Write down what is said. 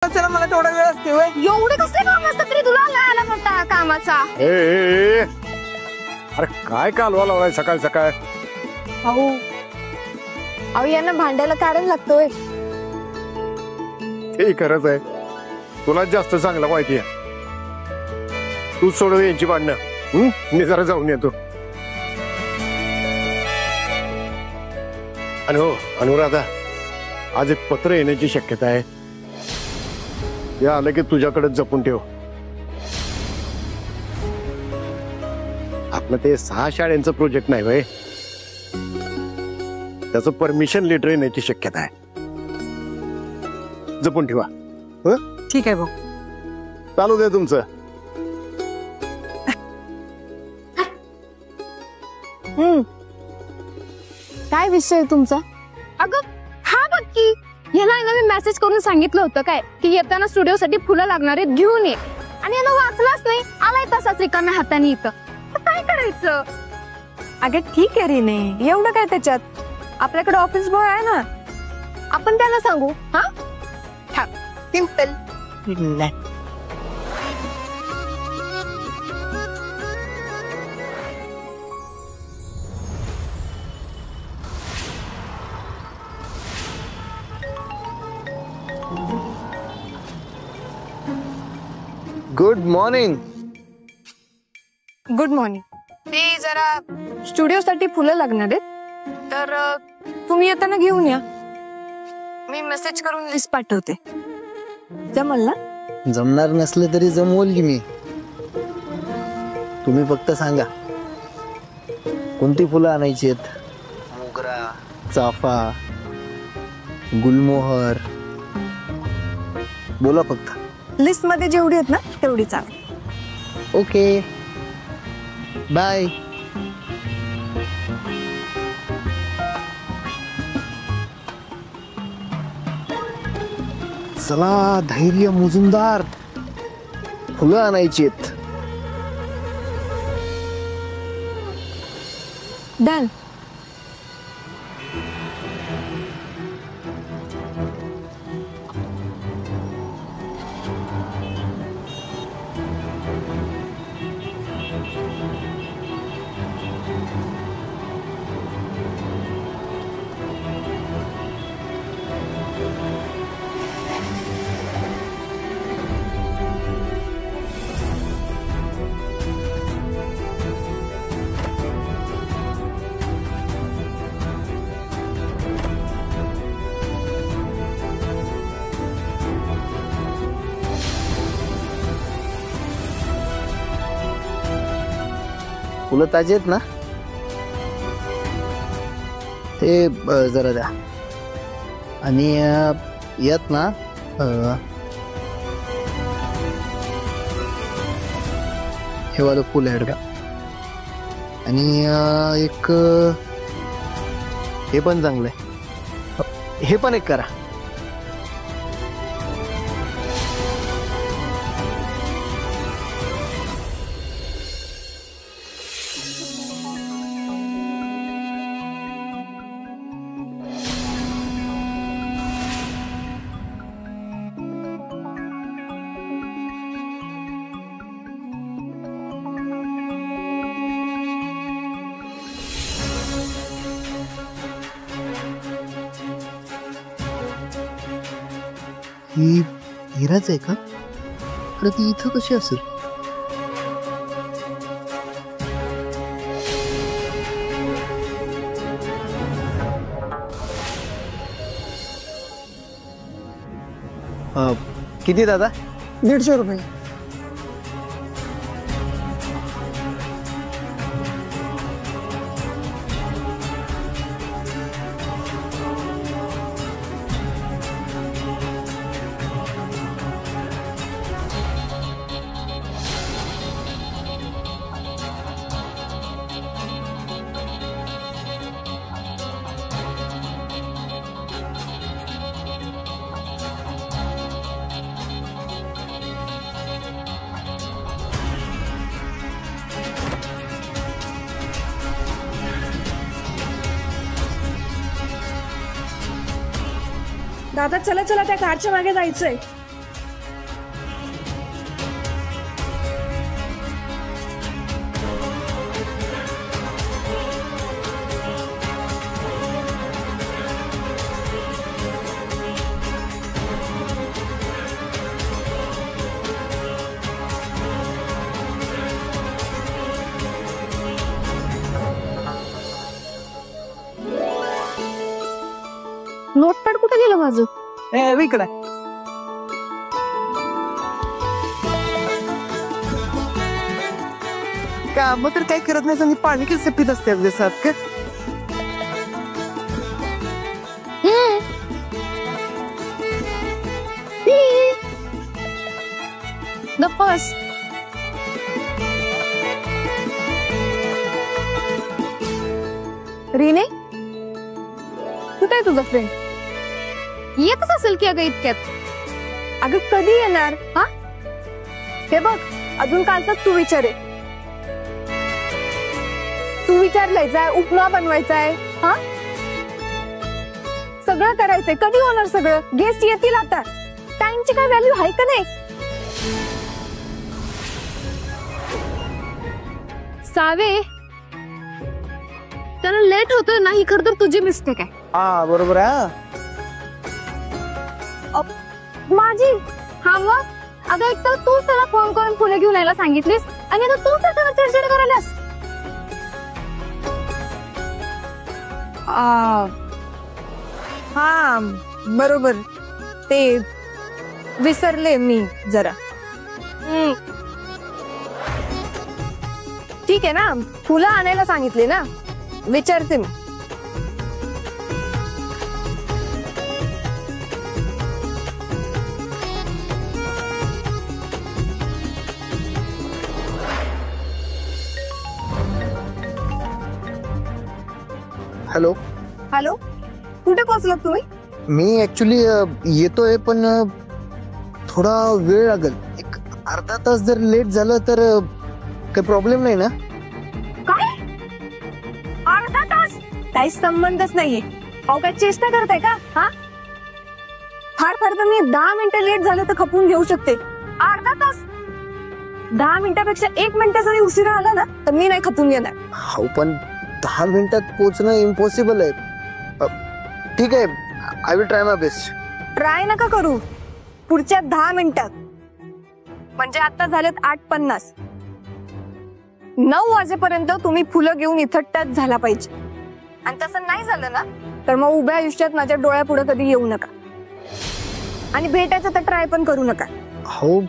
चला मला थोडा वेळ असते होय. एवढे कसले काम असतात तरी तुला आला मोठा कामाचा. अरे काय कालवा लावलाय सकाळ सकाळ. अहो यांना भांडायला कारण लागतोय. ते खरंच आहे, तुला जास्त चांगलं माहिती आहे. तू सोडव यांची भांडणं. मी जरा जाऊन येतो. आणि हो अनुराधा, आज एक पत्र येण्याची शक्यता आहे. ते आलं की तुझ्याकडे जपून ठेव. आपलं ते 6 शाळांचं प्रोजेक्ट नाही भाई, त्याचं परमिशन लेटर येण्याची शक्यता आहे. जपून ठेवा. ठीक आहे भाऊ. चालू दे तुमचं. काय विषय तुमचा? अगं हा बघ की याला मी मेसेज करून सांगितलं होतं काय की येताना स्टुडिओ साठी फुलं लागणार आहेत घेऊन ये, आणि यानं वाचलाच नाही. आलाय तसाच रिकाम्या हाताने इथं. काय करायचं? अगं ठीक आहे रे, नाही एवढं काय त्याच्यात. आपल्याकडे ऑफिस बॉय आहे ना, आपण त्याला सांगू. हा simple. Good morning. Good morning. ते जरा स्टुडिओ साठी फुलं लागणार आहेत, तर तुम्ही येताना घेऊन या. मी मेसेज करून लिस्ट पाठवते. जमल ना? जमणार नसलं तरी जमवल की मी. तुम्ही फक्त सांगा कोणती फुलं आणायची आहेत. मोगरा, चाफा, गुलमोहर, बोला फक्त. लिस्ट मध्ये जेवढी आहेत ना तेवढी चालेल. Okay bye. चला धैर्य मुजुमदार, फुलं आणायची आहेत. डन. फुलं ताजे आहेत ना? ते जरा द्या. आणि यात ना हे वालं फुल ऍड का. आणि एक हे पण चांगलं आहे, हे पण एक करा. ही हिराच आहे का? अरे ती इथं कशी असेल? किती दादा? 150 रुपये. दादा चला चला त्या कारच्या मागे जायचंय. बाजू. इकडे काम तर काय करत नाही आणि पाणी कसं पित असते दिवसात का गप्पस. रीने कुठे आहे तुझा फ्रेंड? येतच असेल की अगं इतक्यात. अगं कधी येणार? हा हे बघ, अजून कालचाच तू विचार आहे. तू विचारलायचा उपमा बनवायचाय, हा सगळं करायचंय. कधी होणार सगळं? गेस्ट येतील आता. टाइमची काय व्हॅल्यू आहे का नाही? सावे, त्याला लेट होतोय ना, ही खरं तर तुझी मिस्टेक आहे. हा बरोबर आहे. माझी? हा मग अगं, एक तर तूच त्याला फोन करून फुलं घेऊन यायला सांगितलीस आणि आता तूच त्याच्यावर चिडचिड करायलास. हा बरोबर, ते विसरले मी जरा. ठीक आहे ना, फुलं आणायला सांगितले ना, विचारते मी. हॅलो. हॅलो, कुठे पोहोचलात तुम्ही? मी ऍक्च्युली येतोय पण थोडा वेळ लागेल. एक अर्धा तास जर लेट झालं तर काही प्रॉब्लेम नाही ना? काय अर्धा तास? काही संबंधच नाहीये. अहो काय चेष्टा करताय का? हा फार फार तर मी 10 मिनिटं लेट झालं तर खपून घेऊ शकते. अर्धा तास? 10 मिनिटापेक्षा 1 मिनिट जरी उशिरा आला ना तर मी नाही खपून घेणार. हो पण 10 मिनिटात पोहोचणं इम्पॉसिबल आहे. ठीक आहे, I will try my best. Try नका करू. पुढच्या 10 मिनिटात, म्हणजे आता झालेत 8:50. 9 वाजेपर्यंत तुम्ही फुलं घेऊन इथं टच झाला पाहिजे. आणि तसं नाही झालं ना तर मग उभ्या आयुष्यात माझ्या डोळ्यापुढे कधी येऊ नका आणि भेटायचं तर ट्राय पण करू नका. हो